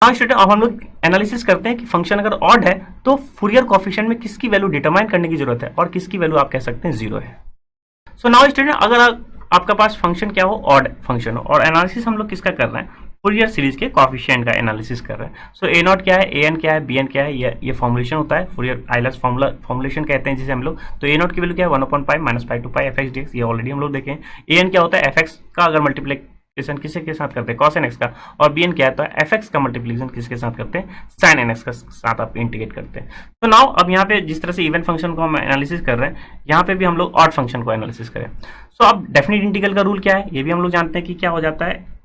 हाँ स्टूडेंट, अब हम लोग एनालिसिस करते हैं कि फंक्शन अगर ऑड है तो फूरियर कोफिशिएंट में किसकी वैल्यू डिटरमाइन करने की जरूरत है और किसकी वैल्यू आप कह सकते हैं जीरो है। सो नाउ स्टूडेंट, अगर आपका पास फंक्शन क्या हो, ऑड फंक्शन हो, और एनालिसिस हम लोग किसका कर रहे हैं, फूरियर सीरीज के कोफिशिएंट का एनालिसिस कर रहे हैं। सो ए नॉट क्या है, ए एन क्या है, बी एन क्या है, ये फॉर्मुलेशन होता है, फूरियर आइलर्स फॉर्मुलेशन कहते हैं जिसे हम लोग। तो ए नॉट की वैल्यू क्या है, 1/π minus pi to pi f x d x, ये ऑलरेडी हम लोग देखें। ए एन क्या होता है, एफ एक्स का अगर मल्टीप्लीकेशन किसके के साथ करते हैं, कॉस एन एक्स का, और बी एन क्या है, एफ एक्स का मल्टीप्लीकेशन किसके साथ करते हैं, साइन एन एक्स का साथ आप इंटीग्रेट करते हैं। तो नाउ अब यहाँ पे जिस तरह से इवन फंक्शन को हम एनालिसिस कर रहे हैं, यहाँ पे भी हम लोग ऑड फंक्शन को एनालिसिस करें। सो अब डेफिनेट इंटीग्रल का रूल क्या है, ये भी हम लोग जानते हैं कि क्या हो जाता है,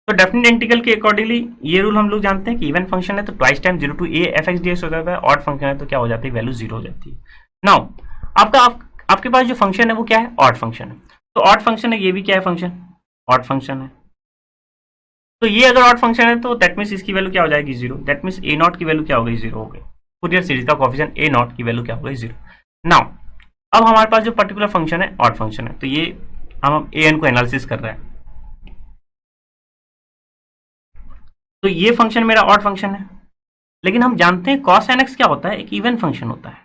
तो डेफिनेट इंटीग्रल के अकॉर्डिंगली ये रूल हम लोग जानते हैं कि इवन फंक्शन है तो twice time 0 to a F x d x हो जाता है, ऑड फंक्शन है तो क्या हो जाती है, वैल्यू जीरो हो जाती है। नाउ आपके पास जो फंक्शन है वो क्या है, ऑड फंक्शन है। तो ऑड फंक्शन है, ये भी क्या है, फंक्शन ऑड फंक्शन है। तो ये अगर ऑड फंक्शन है तो दैट मीन्स इसकी वैल्यू क्या हो जाएगी, zero. That means A not की वैल्यू क्या हो गई, जीरो हो गई। फूरियर सीरीज का कोएफिशिएंट ए नॉट की वैल्यू क्या हो गई, जीरो। नाउ अब हमारे पास जो पर्टिकुलर फंक्शन है ऑड फंक्शन है, तो ये हम ए एन को एनालिसिस कर रहे हैं। तो ये फंक्शन मेरा ऑड फंक्शन है, लेकिन हम जानते हैं cos nx क्या होता है, एक इवन फंक्शन होता है।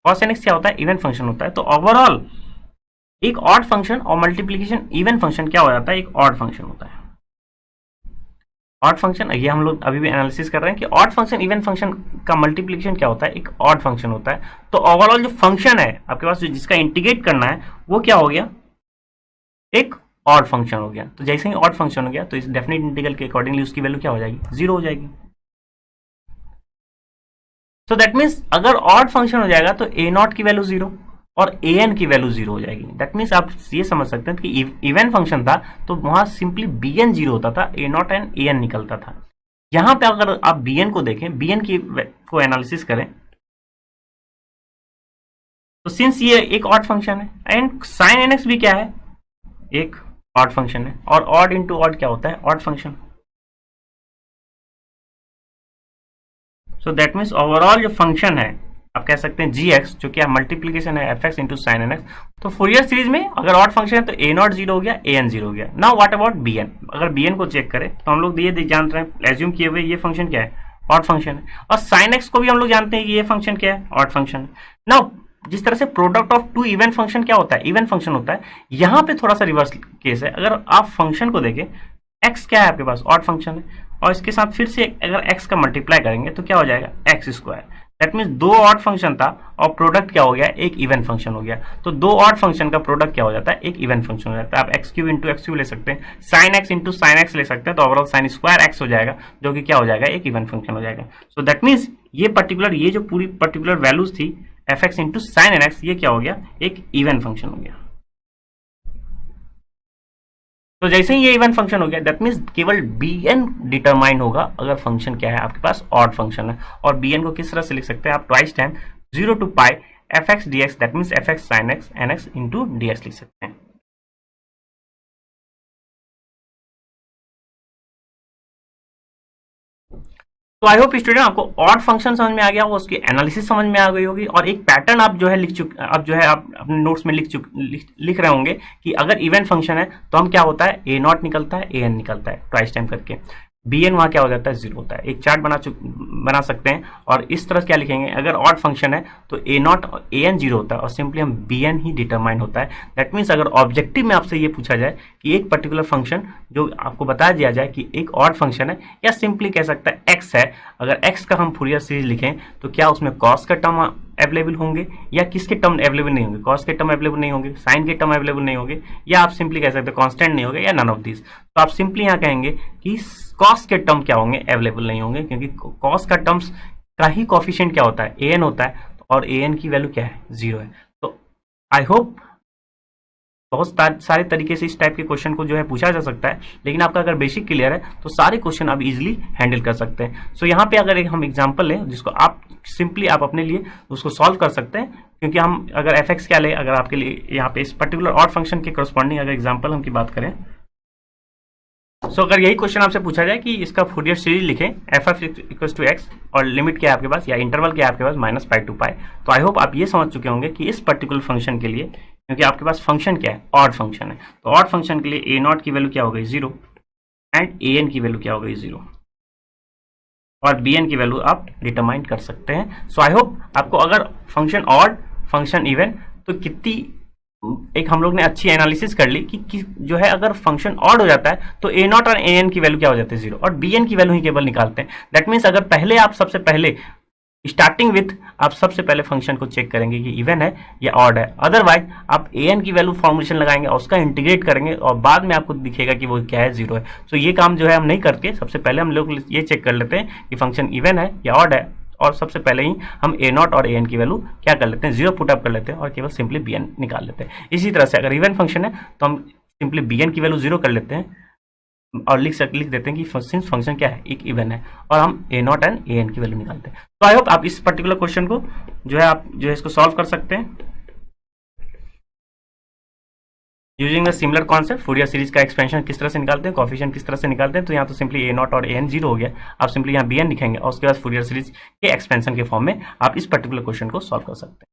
cos nx क्या होता है, इवन फंक्शन होता है। तो ओवरऑल एक ऑड फंक्शन और मल्टीप्लीकेशन इवन फंक्शन क्या हो जाता है, एक ऑड फंक्शन होता है। ऑड फंक्शन, ये हम लोग अभी भी एनालिसिस कर रहे हैं कि ऑड फंक्शन इवन फंक्शन का मल्टीप्लीकेशन क्या होता है, एक ऑड फंक्शन होता है। तो ओवरऑल जो फंक्शन है आपके पास जिसका इंटीग्रेट करना है वो क्या हो गया, एक ऑड फंक्शन हो गया। तो जैसे ही ऑड फंक्शन हो गया तो इस डेफिनेट इंटीग्रल के अकॉर्डिंगली उसकी वैल्यू क्या हो जाएगी, जीरो हो जाएगी। तो दैट मीन्स अगर ऑड फंक्शन हो जाएगा तो ए नॉट की वैल्यू जीरो और ए एन की वैल्यू जीरो हो जाएगी। दैट मीन्स आप ये समझ सकते हैं कि इवन फंक्शन था तो वहां सिंपली बी एन जीरो होता था, ए नॉट एंड ए एन निकलता था। यहां पे अगर आप बी एन को देखें, बी एन की को एनालिसिस करें, तो सिंस ये एक ऑड फंक्शन है एंड साइन एन एक्स भी क्या है, एक ऑड फंक्शन है, और ऑड इंटू ऑड क्या होता है, odd function. So that means overall जो फंक्शन है आप कह सकते हैं जी एक्स, जो कि मल्टीप्लीकेशन है f x into sine n x. तो फूरियर सीरीज में अगर ऑड फंक्शन है तो ए नॉट जीरो हो गया, ए एन जीरो हो गया। Now what about b n, अगर बी एन को चेक करें तो हम लोग ये जान रहे हैं, एज्यूम किए हुए ये फंक्शन क्या है, ऑड फंक्शन है, और साइन एक्स को भी हम लोग जानते हैं कि ये फंक्शन क्या है, ऑड फंक्शन है। नाउ जिस तरह से product of two even function क्या होता है, इवन फंक्शन होता है, यहाँ पे थोड़ा सा रिवर्स केस है। अगर आप फंक्शन को देखें, एक्स क्या है आपके पास, ऑड फंक्शन है, और इसके साथ फिर से अगर एक्स का मल्टीप्लाई करेंगे तो क्या हो जाएगा, एक्स स्क्वायर। दैट मीन्स दो ऑड फंक्शन था और प्रोडक्ट क्या हो गया, एक इवन फंक्शन हो गया। तो दो ऑड फंक्शन का प्रोडक्ट क्या हो जाता है, एक इवन फंक्शन हो जाता है। आप x cube into x cube ले सकते हैं, sine x into sine x ले सकते हैं, तो ओवरऑल साइन स्क्वायर एक्स हो जाएगा, जो कि क्या हो जाएगा, एक इवन फंक्शन हो जाएगा। सो दैट मीन्स ये जो पूरी पर्टिकुलर वैल्यूज थी f x into sine n x, ये क्या हो गया, एक इवन फंक्शन हो गया। तो जैसे ही ये इवन फंक्शन हो गया दैट मीन्स केवल बी एन डिटरमाइन होगा अगर फंक्शन क्या है आपके पास, ऑड फंक्शन है। और बी एन को किस तरह से लिख सकते हैं आप, twice time 0 to pi f x d x, that means f x sine x n x into d x लिख सकते हैं। तो आई होप स्टूडेंट आपको ऑड फंक्शन समझ में आ गया होगा, उसकी एनालिसिस समझ में आ गई होगी, और एक पैटर्न आप जो है आप अपने नोट्स में लिख रहे होंगे कि अगर इवन फंक्शन है तो हम क्या होता है, ए नॉट निकलता है, ए एन निकलता है ट्वाइस टाइम करके, बी एन वहाँ क्या हो जाता है, जीरो होता है। एक चार्ट बना सकते हैं और इस तरह क्या लिखेंगे, अगर ऑड फंक्शन है तो ए नॉट ए एन जीरो होता है और सिंपली हम बी एन ही डिटरमाइन होता है। दैट मीन्स अगर ऑब्जेक्टिव में आपसे ये पूछा जाए कि एक पर्टिकुलर फंक्शन जो आपको बता दिया जाए कि एक ऑड फंक्शन है, या सिंपली कह सकता है एक्स है, अगर एक्स का हम फूरियर सीरीज लिखें तो क्या उसमें कॉस का टर्म अवेलेबल होंगे या किसके टर्म अवेलेबल नहीं होंगे, कॉस के टर्म अवेलेबल नहीं होंगे, साइन के टर्म अवेलेबल नहीं होंगे, या आप सिंपली कह सकते हैं कांस्टेंट नहीं होंगे, या नन ऑफ दिस। तो आप सिंपली यहाँ कहेंगे कि कॉस के टर्म क्या होंगे, अवेलेबल नहीं होंगे, क्योंकि कॉस का टर्म्स का ही कोफिशिएंट क्या होता है, ए एन होता है, और ए एन की वैल्यू क्या है, जीरो है। तो आई होप बहुत सारे तरीके से इस टाइप के क्वेश्चन को जो है पूछा जा सकता है, लेकिन आपका अगर बेसिक क्लियर है तो सारे क्वेश्चन आप इजीली हैंडल कर सकते हैं। सो यहाँ पे अगर एक हम एग्जांपल लें जिसको आप सिंपली आप अपने लिए उसको सॉल्व कर सकते हैं, क्योंकि हम अगर एफ एक्स क्या ले, अगर आपके लिए यहाँ पे इस पर्टिकुलर ऑड फंक्शन के करस्पॉन्डिंग अगर एग्जाम्पल हम की बात करें, सो अगर यही क्वेश्चन आपसे पूछा जाए कि इसका फूरियर सीरीज लिखें f f equals to x और लिमिट क्या है आपके पास या इंटरवल क्या है आपके पास माइनस पाई टू पाई, तो आई होप आप ये समझ चुके होंगे कि इस पर्टिकुलर फंक्शन के लिए, क्योंकि आपके पास फंक्शन क्या है, ऑड फंक्शन है, तो ऑड फंक्शन के लिए ए नॉट की वैल्यू क्या हो गई 0 एंड ए एन की वैल्यू क्या हो गई 0 और बी एन की वैल्यू आप डिटरमाइन कर सकते हैं। सो आई होप आपको अगर फंक्शन ऑड फंक्शन इवन, तो कितनी एक हम लोग ने अच्छी एनालिसिस कर ली कि जो है अगर फंक्शन ऑड हो जाता है तो ए नॉट और ए एन की वैल्यू क्या हो जाती है 0 और बी एन की वैल्यू ही केवल निकालते हैं। दैट मीन्स अगर पहले आप सबसे पहले स्टार्टिंग विथ आप सबसे पहले फंक्शन को चेक करेंगे कि इवन है या ऑड है, अदरवाइज आप ए एन की वैल्यू फॉर्मुलेशन लगाएंगे और उसका इंटीग्रेट करेंगे और बाद में आपको दिखेगा कि वो क्या है 0 है। सो ये काम जो है हम नहीं करके सबसे पहले हम लोग ये चेक कर लेते हैं कि फंक्शन इवन है या ऑड है और सबसे पहले ही हम ए नॉट और ए एन की वैल्यू क्या कर लेते हैं 0 पुट अप कर लेते हैं और केवल सिंपली बी एन निकाल लेते हैं। इसी तरह से अगर इवन फंक्शन है तो हम सिंपली बी एन की वैल्यू 0 कर लेते हैं और लिख देते हैं कि सिंस फंक्शन क्या है एक इवन है और हम ए नॉट एंड ए एन की वैल्यू निकालते हैं। तो आई होप आप इस पर्टिकुलर क्वेश्चन को जो है आप जो है इसको सॉल्व कर सकते हैं using the similar concept. Fourier series का एक्सपेंशन किस तरह से निकालते हैं, कोएफिशिएंट किस तरह से निकालते हैं, तो यहाँ तो सिंपली ए नॉट और ए एन 0 हो गया, आप सिंपली यहाँ बी एन लिखेंगे और उसके बाद फूरियर सीरीज के एक्सपेंशन के फॉर्म में आप इस पर्टिकुलर क्वेश्चन को सॉल्व कर सकते हैं।